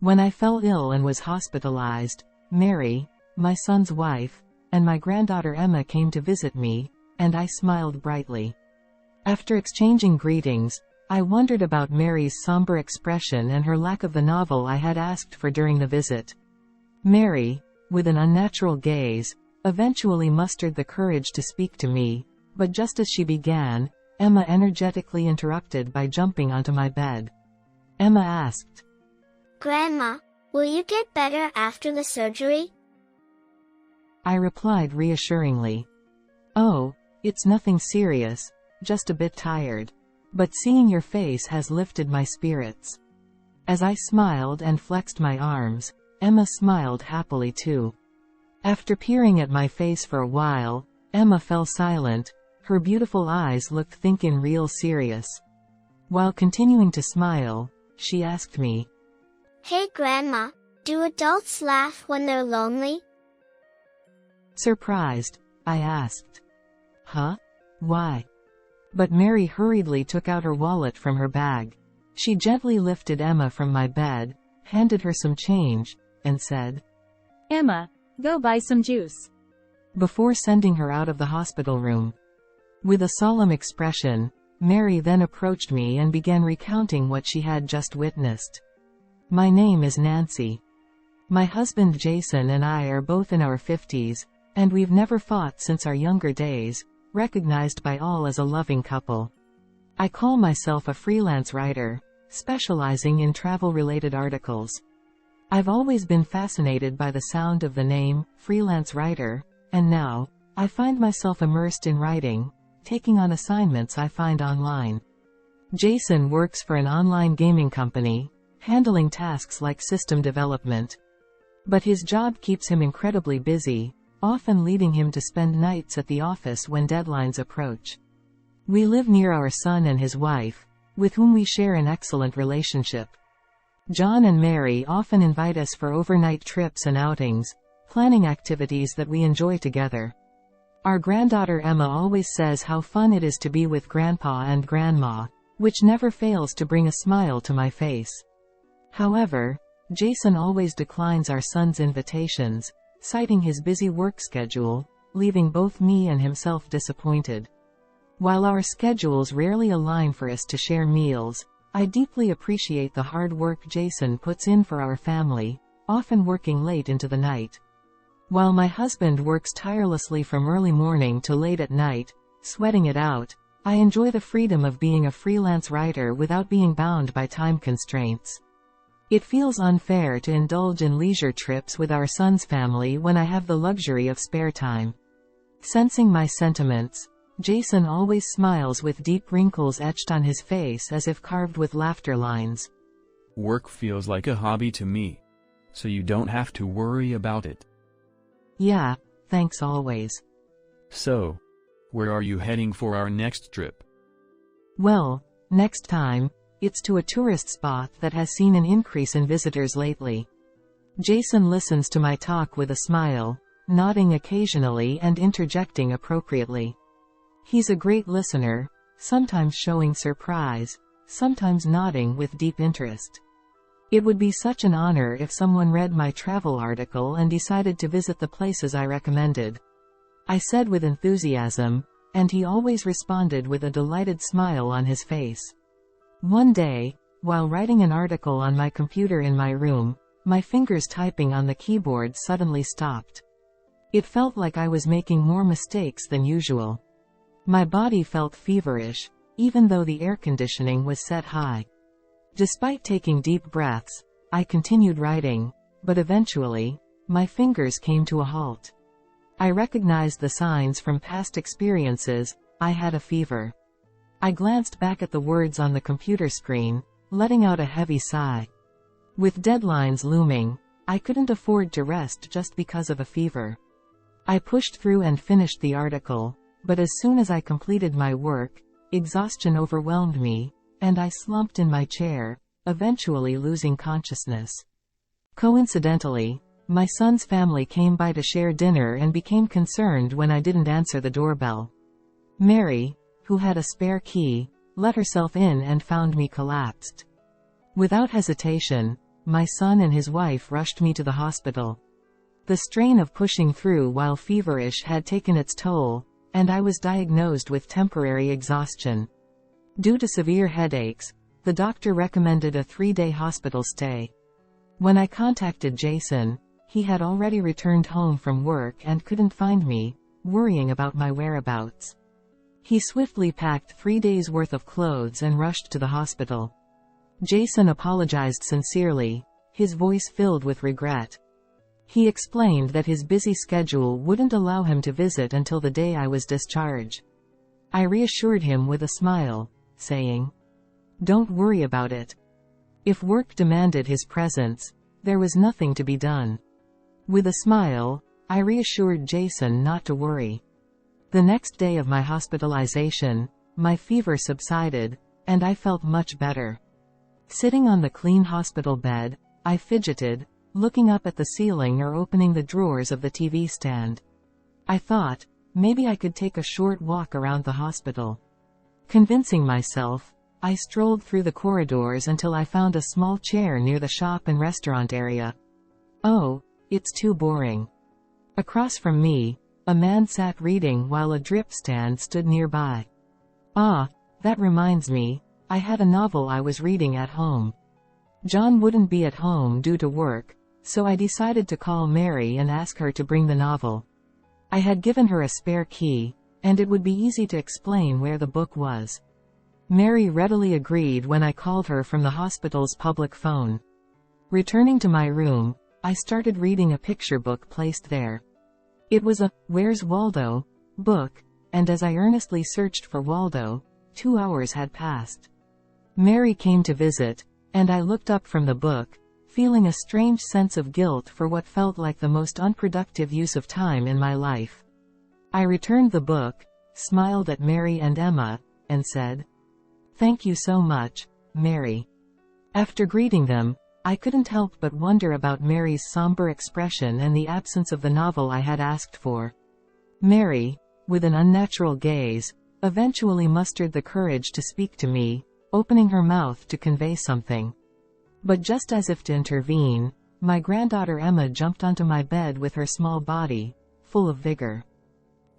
When I fell ill and was hospitalized, Mary, my son's wife, and my granddaughter Emma came to visit me, and I smiled brightly. After exchanging greetings, I wondered about Mary's somber expression and her lack of the novel I had asked for during the visit. Mary, with an unnatural gaze, eventually mustered the courage to speak to me, but just as she began, Emma energetically interrupted by jumping onto my bed. Emma asked, "Grandma, will you get better after the surgery?" I replied reassuringly, "Oh, it's nothing serious, just a bit tired. But seeing your face has lifted my spirits." As I smiled and flexed my arms, Emma smiled happily too. After peering at my face for a while, Emma fell silent, her beautiful eyes looked thinking real serious. While continuing to smile, she asked me, "Hey Grandma, do adults laugh when they're lonely?" Surprised, I asked, "Huh? Why?" But Mary hurriedly took out her wallet from her bag. She gently lifted Emma from my bed, handed her some change, and said, "Emma, go buy some juice," before sending her out of the hospital room. With a solemn expression, Mary then approached me and began recounting what she had just witnessed. "My name is Nancy. My husband Jason and I are both in our 50s, and we've never fought since our younger days, recognized by all as a loving couple. I call myself a freelance writer, specializing in travel-related articles. I've always been fascinated by the sound of the name, freelance writer, and now, I find myself immersed in writing, taking on assignments I find online. Jason works for an online gaming company, handling tasks like system development. But his job keeps him incredibly busy, often leading him to spend nights at the office when deadlines approach. We live near our son and his wife, with whom we share an excellent relationship. John and Mary often invite us for overnight trips and outings, planning activities that we enjoy together. Our granddaughter Emma always says how fun it is to be with Grandpa and Grandma, which never fails to bring a smile to my face. However, Jason always declines our son's invitations, citing his busy work schedule, leaving both me and himself disappointed. While our schedules rarely align for us to share meals, I deeply appreciate the hard work Jason puts in for our family, often working late into the night. While my husband works tirelessly from early morning to late at night, sweating it out, I enjoy the freedom of being a freelance writer without being bound by time constraints. It feels unfair to indulge in leisure trips with our son's family when I have the luxury of spare time. Sensing my sentiments, Jason always smiles with deep wrinkles etched on his face as if carved with laughter lines. "Work feels like a hobby to me. So you don't have to worry about it." "Yeah, thanks always." "So, where are you heading for our next trip?" "Well, next time, it's to a tourist spot that has seen an increase in visitors lately." Jason listens to my talk with a smile, nodding occasionally and interjecting appropriately. He's a great listener, sometimes showing surprise, sometimes nodding with deep interest. It would be such an honor if someone read my travel article and decided to visit the places I recommended. I said with enthusiasm, and he always responded with a delighted smile on his face. One day, while writing an article on my computer in my room, my fingers typing on the keyboard suddenly stopped. It felt like I was making more mistakes than usual. My body felt feverish, even though the air conditioning was set high. Despite taking deep breaths, I continued writing, but eventually, my fingers came to a halt. I recognized the signs from past experiences. I had a fever. I glanced back at the words on the computer screen, letting out a heavy sigh. With deadlines looming, I couldn't afford to rest just because of a fever. I pushed through and finished the article, but as soon as I completed my work, exhaustion overwhelmed me, and I slumped in my chair, eventually losing consciousness. Coincidentally, my son's family came by to share dinner and became concerned when I didn't answer the doorbell. Mary, who had a spare key, let herself in and found me collapsed. Without hesitation, my son and his wife rushed me to the hospital. The strain of pushing through while feverish had taken its toll, and I was diagnosed with temporary exhaustion. Due to severe headaches, the doctor recommended a 3-day hospital stay. When I contacted Jason, he had already returned home from work and couldn't find me, worrying about my whereabouts. He swiftly packed 3 days' worth of clothes and rushed to the hospital. Jason apologized sincerely, his voice filled with regret. He explained that his busy schedule wouldn't allow him to visit until the day I was discharged. I reassured him with a smile, saying, "Don't worry about it." If work demanded his presence, there was nothing to be done. With a smile, I reassured Jason not to worry. The next day of my hospitalization, my fever subsided, and I felt much better. Sitting on the clean hospital bed, I fidgeted, looking up at the ceiling or opening the drawers of the TV stand. I thought, maybe I could take a short walk around the hospital. Convincing myself, I strolled through the corridors until I found a small chair near the shop and restaurant area. Oh, it's too boring. Across from me, a man sat reading while a drip stand stood nearby. Ah, that reminds me, I had a novel I was reading at home. John wouldn't be at home due to work, so I decided to call Mary and ask her to bring the novel. I had given her a spare key, and it would be easy to explain where the book was. Mary readily agreed when I called her from the hospital's public phone. Returning to my room, I started reading a picture book placed there. It was a "Where's Waldo?" book, and as I earnestly searched for Waldo, 2 hours had passed. Mary came to visit, and I looked up from the book, feeling a strange sense of guilt for what felt like the most unproductive use of time in my life. I returned the book, smiled at Mary and Emma, and said, "Thank you so much, Mary." After greeting them, I couldn't help but wonder about Mary's somber expression and the absence of the novel I had asked for. Mary, with an unnatural gaze, eventually mustered the courage to speak to me, opening her mouth to convey something. But just as if to intervene, my granddaughter Emma jumped onto my bed with her small body, full of vigor.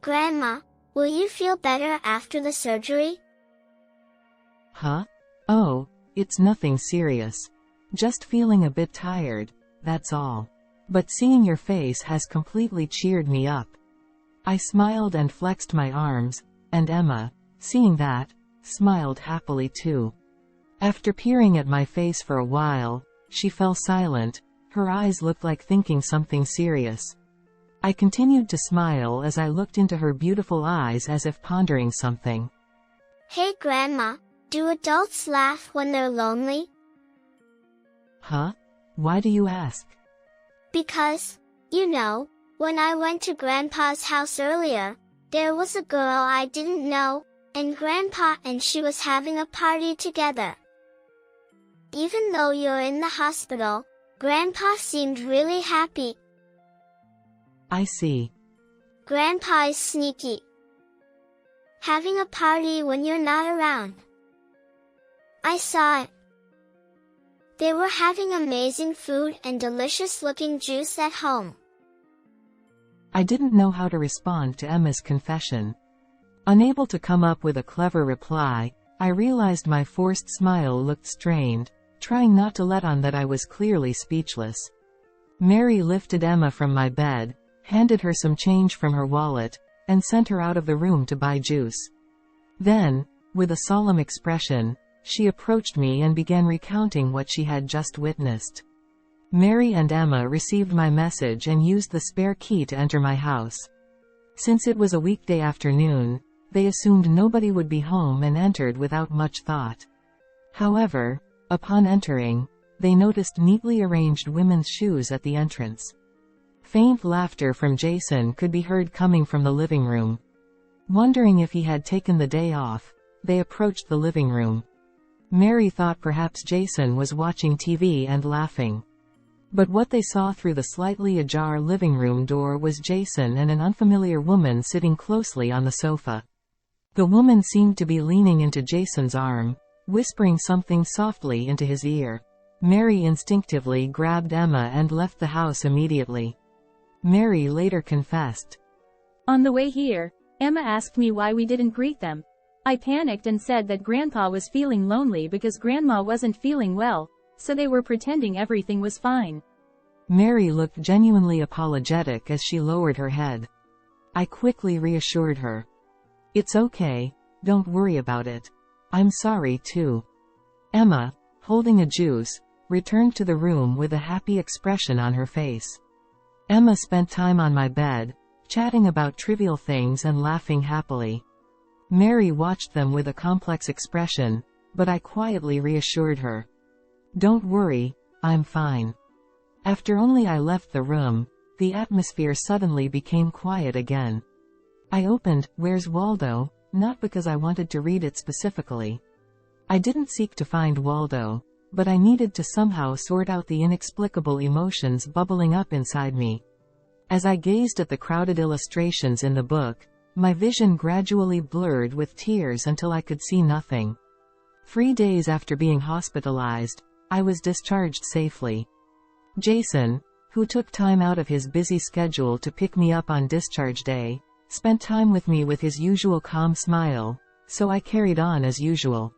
Grandma, will you feel better after the surgery? Huh? Oh, it's nothing serious. Just feeling a bit tired, that's all. But seeing your face has completely cheered me up. I smiled and flexed my arms, and Emma, seeing that, smiled happily too. After peering at my face for a while, she fell silent, her eyes looked like thinking something serious. I continued to smile as I looked into her beautiful eyes as if pondering something. Hey Grandma, do adults laugh when they're lonely? Huh? Why do you ask? Because, when I went to Grandpa's house earlier, there was a girl I didn't know, and Grandpa and she was having a party together. Even though you're in the hospital, Grandpa seemed really happy. I see. Grandpa is sneaky. Having a party when you're not around. I saw it. They were having amazing food and delicious-looking juice at home. I didn't know how to respond to Emma's confession. Unable to come up with a clever reply, I realized my forced smile looked strained, trying not to let on that I was clearly speechless. Mary lifted Emma from my bed, handed her some change from her wallet, and sent her out of the room to buy juice. Then, with a solemn expression, she approached me and began recounting what she had just witnessed. Mary and Emma received my message and used the spare key to enter my house. Since it was a weekday afternoon, they assumed nobody would be home and entered without much thought. However, upon entering, they noticed neatly arranged women's shoes at the entrance. Faint laughter from Jason could be heard coming from the living room. Wondering if he had taken the day off, they approached the living room. Mary thought perhaps Jason was watching TV and laughing. But what they saw through the slightly ajar living room door was Jason and an unfamiliar woman sitting closely on the sofa. The woman seemed to be leaning into Jason's arm, whispering something softly into his ear. Mary instinctively grabbed Emma and left the house immediately. Mary later confessed. On the way here, Emma asked me why we didn't greet them. I panicked and said that Grandpa was feeling lonely because Grandma wasn't feeling well, so they were pretending everything was fine. Mary looked genuinely apologetic as she lowered her head. I quickly reassured her. It's okay, don't worry about it. I'm sorry too. Emma, holding a juice, returned to the room with a happy expression on her face. Emma spent time on my bed, chatting about trivial things and laughing happily. Mary watched them with a complex expression, but I quietly reassured her. Don't worry, I'm fine. After only I left the room, the atmosphere suddenly became quiet again. I opened Where's Waldo, not because I wanted to read it specifically. I didn't seek to find Waldo, but I needed to somehow sort out the inexplicable emotions bubbling up inside me. As I gazed at the crowded illustrations in the book, my vision gradually blurred with tears until I could see nothing. 3 days after being hospitalized, I was discharged safely. Jason, who took time out of his busy schedule to pick me up on discharge day, spent time with me with his usual calm smile, so I carried on as usual.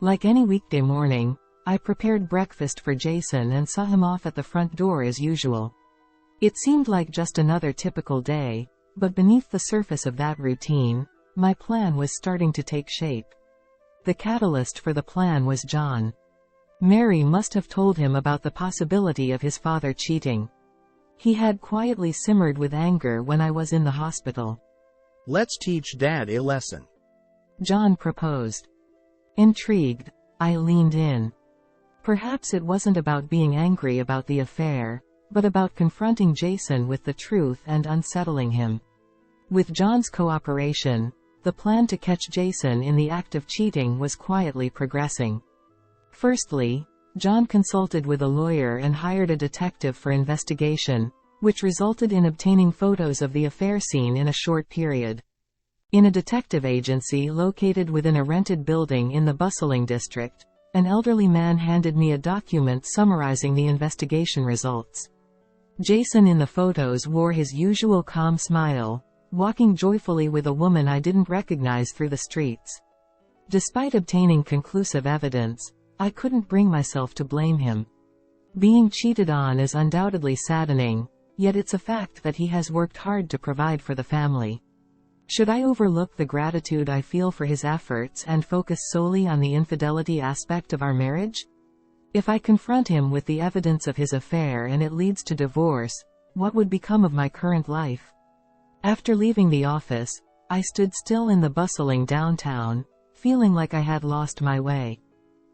Like any weekday morning, I prepared breakfast for Jason and saw him off at the front door as usual. It seemed like just another typical day, but beneath the surface of that routine, my plan was starting to take shape. The catalyst for the plan was John. Mary must have told him about the possibility of his father cheating. He had quietly simmered with anger when I was in the hospital. Let's teach Dad a lesson. John proposed. Intrigued, I leaned in. Perhaps it wasn't about being angry about the affair, but about confronting Jason with the truth and unsettling him. With John's cooperation, the plan to catch Jason in the act of cheating was quietly progressing. Firstly, John consulted with a lawyer and hired a detective for investigation, which resulted in obtaining photos of the affair scene in a short period. In a detective agency located within a rented building in the bustling district, an elderly man handed me a document summarizing the investigation results. Jason in the photos wore his usual calm smile, walking joyfully with a woman I didn't recognize through the streets. Despite obtaining conclusive evidence, I couldn't bring myself to blame him. Being cheated on is undoubtedly saddening, yet it's a fact that he has worked hard to provide for the family. Should I overlook the gratitude I feel for his efforts and focus solely on the infidelity aspect of our marriage? If I confront him with the evidence of his affair and it leads to divorce, what would become of my current life? After leaving the office, I stood still in the bustling downtown, feeling like I had lost my way.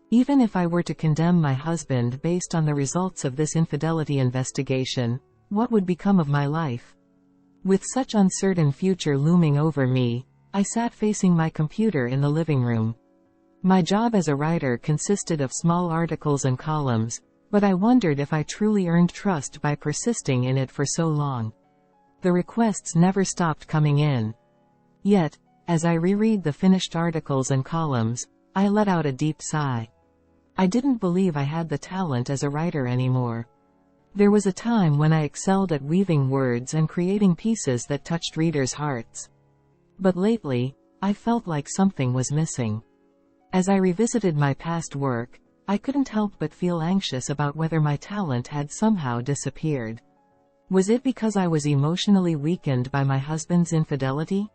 Even if I were to condemn my husband based on the results of this infidelity investigation, what would become of my life? With such uncertain future looming over me, I sat facing my computer in the living room. My job as a writer consisted of small articles and columns, but I wondered if I truly earned trust by persisting in it for so long. The requests never stopped coming in. Yet, as I reread the finished articles and columns, I let out a deep sigh. I didn't believe I had the talent as a writer anymore. There was a time when I excelled at weaving words and creating pieces that touched readers' hearts. But lately, I felt like something was missing. As I revisited my past work, I couldn't help but feel anxious about whether my talent had somehow disappeared. Was it because I was emotionally weakened by my husband's infidelity?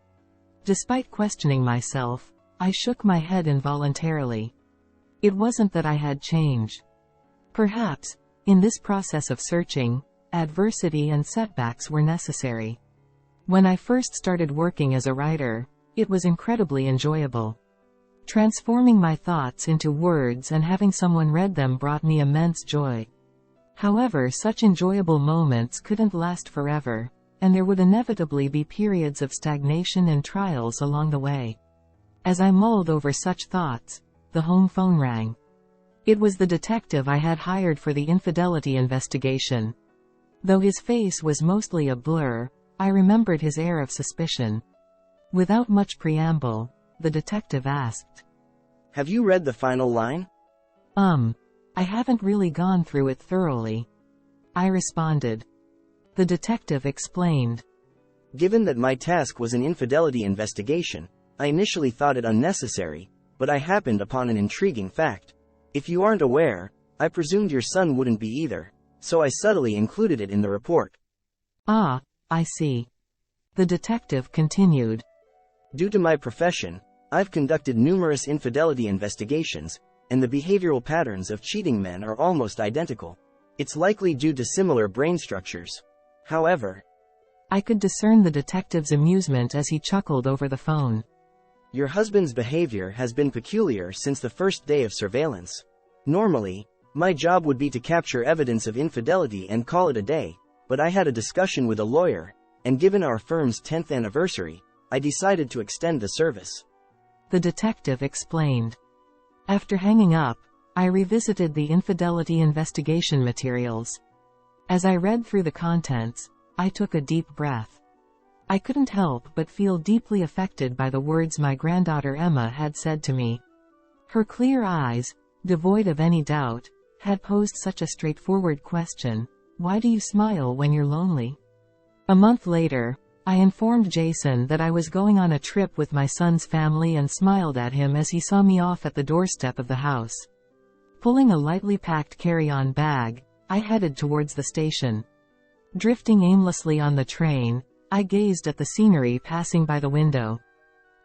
Despite questioning myself, I shook my head involuntarily. It wasn't that I had changed. Perhaps, in this process of searching, adversity and setbacks were necessary. When I first started working as a writer, it was incredibly enjoyable. Transforming my thoughts into words and having someone read them brought me immense joy. However, such enjoyable moments couldn't last forever, and there would inevitably be periods of stagnation and trials along the way. As I mulled over such thoughts, the home phone rang. It was the detective I had hired for the infidelity investigation. Though his face was mostly a blur, I remembered his air of suspicion. Without much preamble, the detective asked, Have you read the final line? I haven't really gone through it thoroughly, I responded. The detective explained. Given that my task was an infidelity investigation, I initially thought it unnecessary, but I happened upon an intriguing fact. If you aren't aware, I presumed your son wouldn't be either, so I subtly included it in the report. Ah, I see. The detective continued. Due to my profession, I've conducted numerous infidelity investigations, and the behavioral patterns of cheating men are almost identical. It's likely due to similar brain structures. However, I could discern the detective's amusement as he chuckled over the phone. Your husband's behavior has been peculiar since the first day of surveillance. Normally, my job would be to capture evidence of infidelity and call it a day, but I had a discussion with a lawyer, and given our firm's 10th anniversary, I decided to extend the service. The detective explained. After hanging up, I revisited the infidelity investigation materials. As I read through the contents, I took a deep breath. I couldn't help but feel deeply affected by the words my granddaughter Emma had said to me. Her clear eyes, devoid of any doubt, had posed such a straightforward question: why do you smile when you're lonely? A month later, I informed Jason that I was going on a trip with my son's family and smiled at him as he saw me off at the doorstep of the house. Pulling a lightly packed carry-on bag, I headed towards the station. Drifting aimlessly on the train, I gazed at the scenery passing by the window.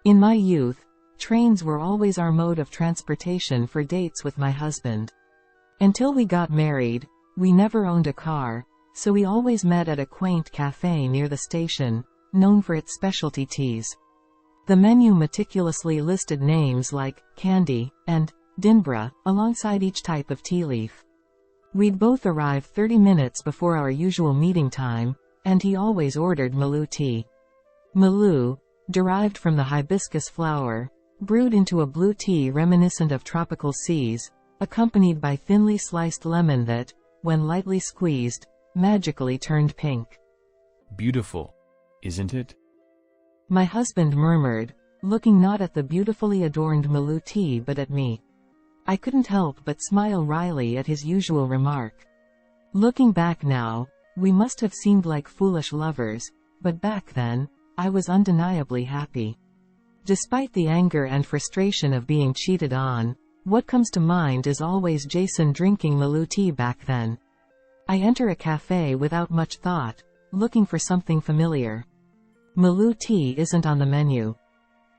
In my youth, trains were always our mode of transportation for dates with my husband. Until we got married, we never owned a car, so we always met at a quaint cafe near the station, known for its specialty teas. The menu meticulously listed names like Candy and Dinbra alongside each type of tea leaf. We'd both arrive 30 minutes before our usual meeting time, and he always ordered Maloo tea. Maloo, derived from the hibiscus flower, brewed into a blue tea reminiscent of tropical seas, accompanied by thinly sliced lemon that, when lightly squeezed, magically turned pink. Beautiful, isn't it? My husband murmured, looking not at the beautifully adorned Maloo tea but at me. I couldn't help but smile wryly at his usual remark. Looking back now, we must have seemed like foolish lovers, but back then, I was undeniably happy. Despite the anger and frustration of being cheated on, what comes to mind is always Jason drinking Maloo tea back then. I enter a cafe without much thought, looking for something familiar. Maloo tea isn't on the menu.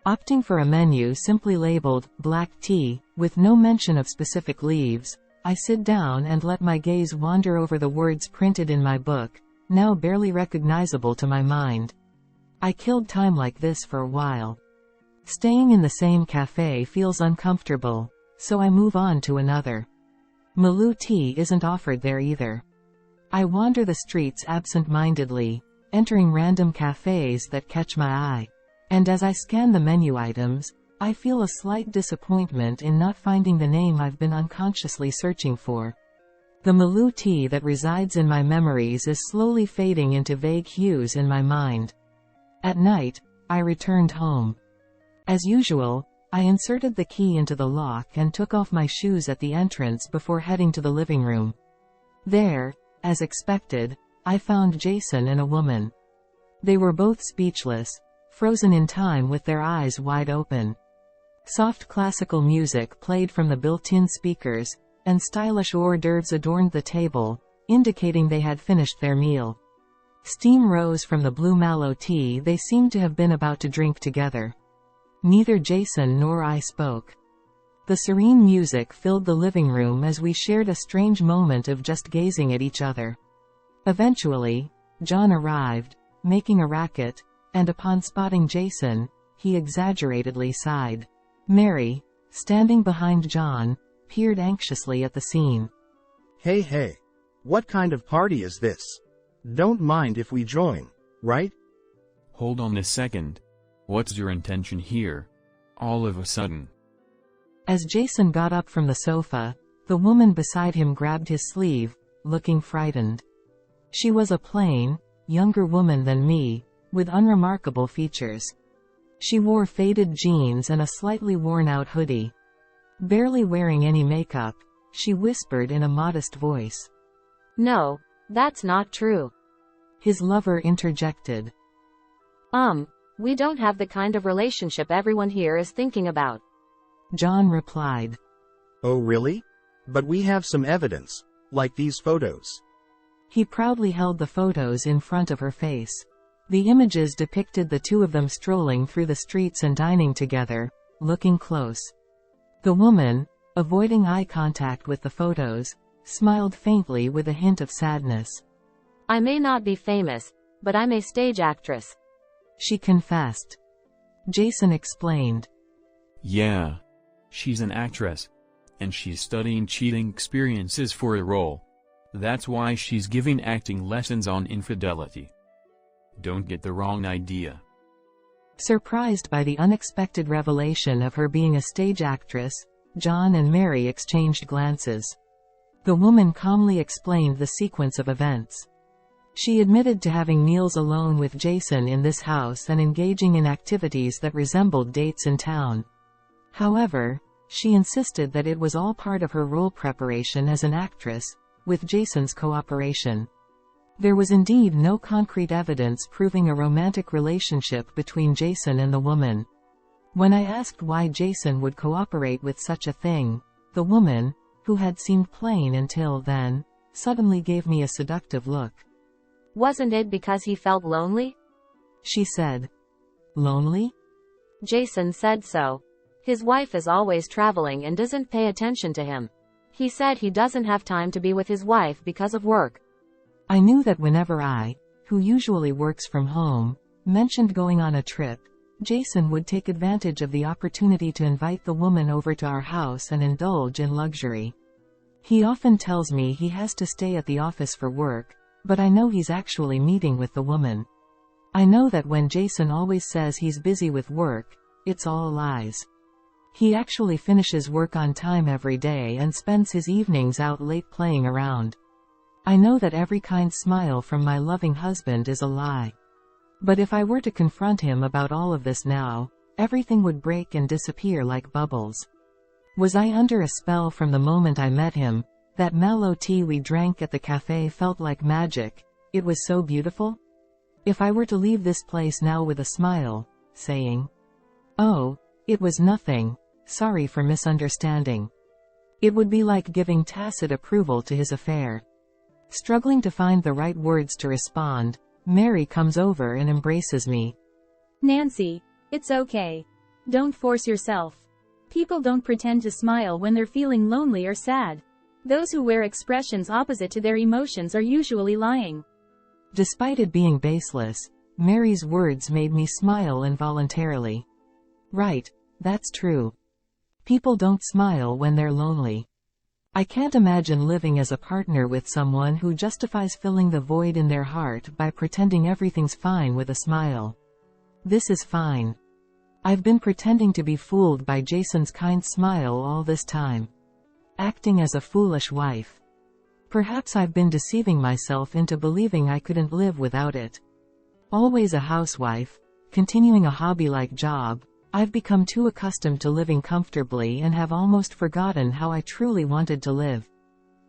Opting for a menu simply labeled black tea, with no mention of specific leaves, I sit down and let my gaze wander over the words printed in my book, now barely recognizable to my mind. I killed time like this for a while. Staying in the same cafe feels uncomfortable, so I move on to another. Maloo tea isn't offered there either. I wander the streets absent-mindedly, entering random cafes that catch my eye. And as I scan the menu items, I feel a slight disappointment in not finding the name I've been unconsciously searching for. The Maloo tea that resides in my memories is slowly fading into vague hues in my mind. At night, I returned home. As usual, I inserted the key into the lock and took off my shoes at the entrance before heading to the living room. There, as expected, I found Jason and a woman. They were both speechless, frozen in time with their eyes wide open. Soft classical music played from the built-in speakers, and stylish hors d'oeuvres adorned the table, indicating they had finished their meal. Steam rose from the blue mallow tea they seemed to have been about to drink together. Neither Jason nor I spoke. The serene music filled the living room as we shared a strange moment of just gazing at each other. Eventually, John arrived, making a racket, and upon spotting Jason, he exaggeratedly sighed. Mary, standing behind John, peered anxiously at the scene. Hey, what kind of party is this? Don't mind if we join, right? Hold on a second. What's your intention here? All of a sudden. As Jason got up from the sofa, the woman beside him grabbed his sleeve, looking frightened. She was a plain, younger woman than me, with unremarkable features. She wore faded jeans and a slightly worn-out hoodie. Barely wearing any makeup, she whispered in a modest voice. No, that's not true. His lover interjected. We don't have the kind of relationship everyone here is thinking about. John replied. Oh really? But we have some evidence, like these photos. He proudly held the photos in front of her face. The images depicted the two of them strolling through the streets and dining together, looking close. The woman, avoiding eye contact with the photos, smiled faintly with a hint of sadness. I may not be famous, but I'm a stage actress, she confessed. Jason explained. Yeah. She's an actress. And she's studying cheating experiences for a role. That's why she's giving acting lessons on infidelity. Don't get the wrong idea. Surprised by the unexpected revelation of her being a stage actress, John and Mary exchanged glances. The woman calmly explained the sequence of events. She admitted to having meals alone with Jason in this house and engaging in activities that resembled dates in town. However, she insisted that it was all part of her role preparation as an actress, with Jason's cooperation. There was indeed no concrete evidence proving a romantic relationship between Jason and the woman. When I asked why Jason would cooperate with such a thing, the woman, who had seemed plain until then, suddenly gave me a seductive look. Wasn't it because he felt lonely? She said. Lonely? Jason said so. His wife is always traveling and doesn't pay attention to him. He said he doesn't have time to be with his wife because of work. I knew that whenever I, who usually works from home, mentioned going on a trip, Jason would take advantage of the opportunity to invite the woman over to our house and indulge in luxury. He often tells me he has to stay at the office for work, but I know he's actually meeting with the woman. I know that when Jason always says he's busy with work, it's all lies. He actually finishes work on time every day and spends his evenings out late playing around. I know that every kind smile from my loving husband is a lie. But if I were to confront him about all of this now, everything would break and disappear like bubbles. Was I under a spell from the moment I met him? That mallow tea we drank at the cafe felt like magic. It was so beautiful. If I were to leave this place now with a smile, saying, "Oh, it was nothing, sorry for misunderstanding," it would be like giving tacit approval to his affair. Struggling to find the right words to respond, Mary comes over and embraces me. Nancy, it's okay. Don't force yourself. People don't pretend to smile when they're feeling lonely or sad. Those who wear expressions opposite to their emotions are usually lying. Despite it being baseless, Mary's words made me smile involuntarily. Right, that's true. People don't smile when they're lonely. I can't imagine living as a partner with someone who justifies filling the void in their heart by pretending everything's fine with a smile. This is fine. I've been pretending to be fooled by Jason's kind smile all this time. Acting as a foolish wife. Perhaps I've been deceiving myself into believing I couldn't live without it. Always a housewife, continuing a hobby-like job, I've become too accustomed to living comfortably and have almost forgotten how I truly wanted to live.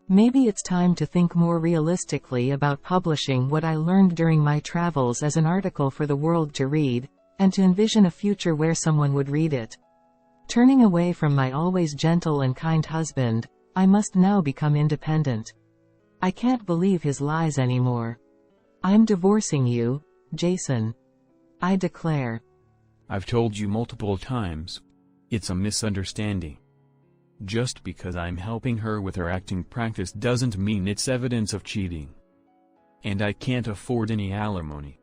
Maybe it's time to think more realistically about publishing what I learned during my travels as an article for the world to read, and to envision a future where someone would read it. Turning away from my always gentle and kind husband, I must now become independent. I can't believe his lies anymore. I'm divorcing you, Jason. I declare. I've told you multiple times. It's a misunderstanding. Just because I'm helping her with her acting practice doesn't mean it's evidence of cheating. And I can't afford any alimony.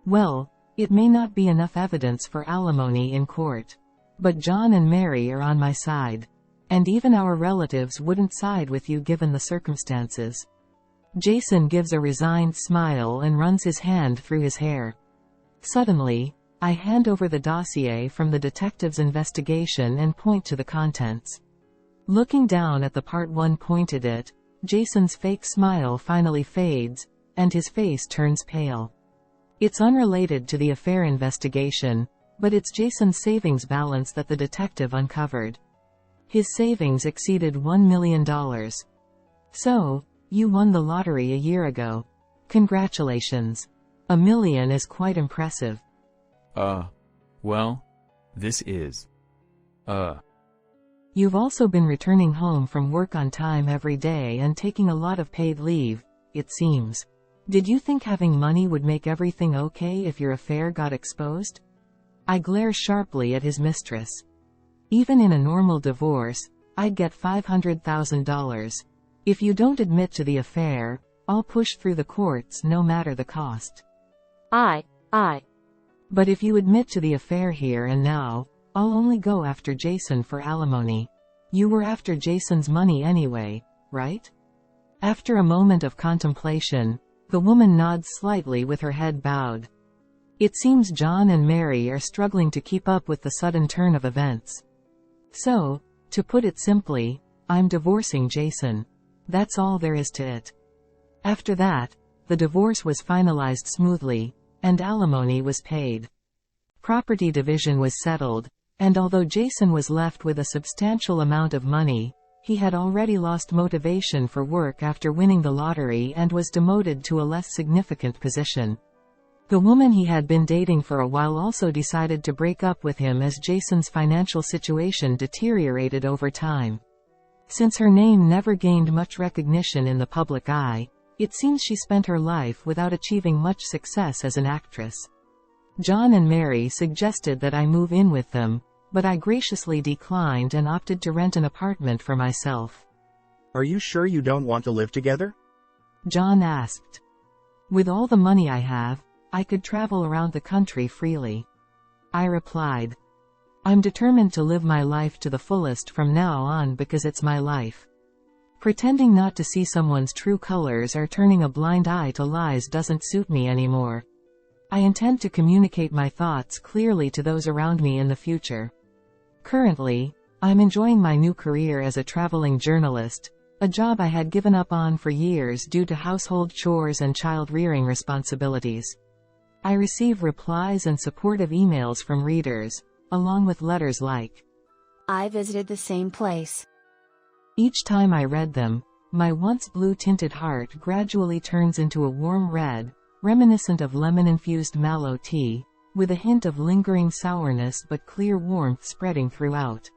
Well, it may not be enough evidence for alimony in court. But John and Mary are on my side. And even our relatives wouldn't side with you given the circumstances. Jason gives a resigned smile and runs his hand through his hair. Suddenly, I hand over the dossier from the detective's investigation and point to the contents. Looking down at the part 1 pointed at, Jason's fake smile finally fades, and his face turns pale. It's unrelated to the affair investigation, but it's Jason's savings balance that the detective uncovered. His savings exceeded $1 million. So, you won the lottery a year ago. Congratulations. $1 million is quite impressive. Well, this is. You've also been returning home from work on time every day and taking a lot of paid leave, it seems. Did you think having money would make everything okay if your affair got exposed? I glare sharply at his mistress. Even in a normal divorce, I'd get $500,000. If you don't admit to the affair, I'll push through the courts no matter the cost. But if you admit to the affair here and now, I'll only go after Jason for alimony. You were after Jason's money anyway, right? After a moment of contemplation, the woman nods slightly with her head bowed. It seems John and Mary are struggling to keep up with the sudden turn of events. So, to put it simply, I'm divorcing Jason. That's all there is to it. After that, the divorce was finalized smoothly, and alimony was paid. Property division was settled, and although Jason was left with a substantial amount of money, he had already lost motivation for work after winning the lottery and was demoted to a less significant position. The woman he had been dating for a while also decided to break up with him as Jason's financial situation deteriorated over time. Since her name never gained much recognition in the public eye, it seems she spent her life without achieving much success as an actress. John and Mary suggested that I move in with them, but I graciously declined and opted to rent an apartment for myself. Are you sure you don't want to live together? John asked. With all the money I have, I could travel around the country freely. I replied. I'm determined to live my life to the fullest from now on because it's my life. Pretending not to see someone's true colors or turning a blind eye to lies doesn't suit me anymore. I intend to communicate my thoughts clearly to those around me in the future. Currently, I'm enjoying my new career as a traveling journalist, a job I had given up on for years due to household chores and child-rearing responsibilities. I receive replies and supportive emails from readers, along with letters like, I visited the same place. Each time I read them, my once blue-tinted heart gradually turns into a warm red, reminiscent of lemon-infused mallow tea, with a hint of lingering sourness but clear warmth spreading throughout.